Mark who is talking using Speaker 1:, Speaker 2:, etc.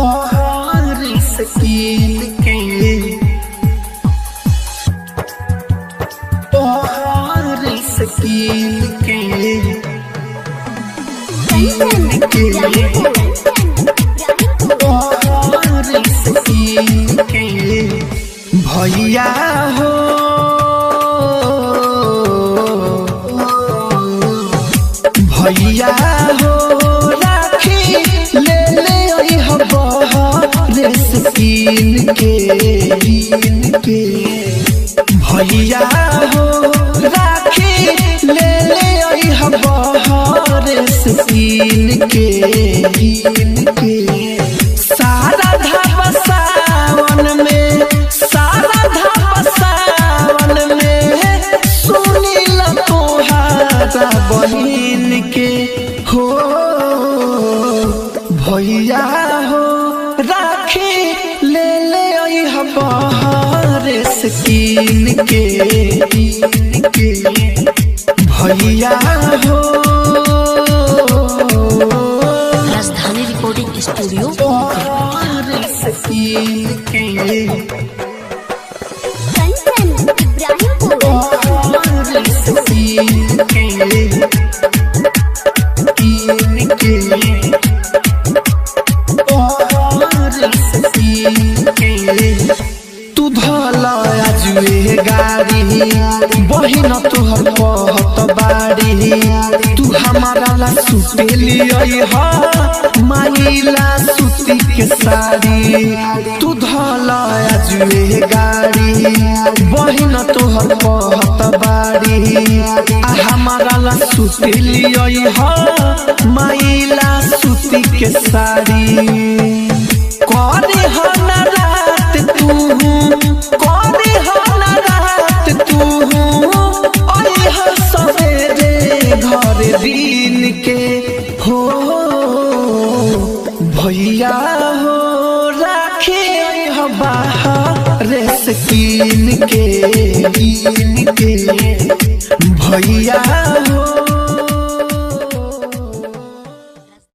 Speaker 1: बाहर सकील के बाहर सकील के बाहर सकील के भैया हो भैया हो राखी ले ले बाहर सकील के भैया हो राखी ले ले बाहर सकील के सारा धावा सावन में सारा धावा सावन में सुनील तोहारा बहिन के हो भैया हो राखी ले ले बाहर सकील के भैया हो
Speaker 2: राजधानी रिकॉर्डिंग स्टूडियो
Speaker 1: बाहर सकील के बाहर सकील के बाहर सकील के तू धला आजुए गाड़ी बहिन तोहर कहत बाड़ी तू हमारा ला सुतेली हा माइला सुती के साड़ी तू धला आजुए गाड़ी बहिन तोहर कहत बाड़ी आ हमारा ला सुतेली हा माइला सुती के साड़ी करे हन रात तू करे हन रात तू ओह सवेरे घर दिन के हो भैया हो राखे बाहर सकील के भैया हो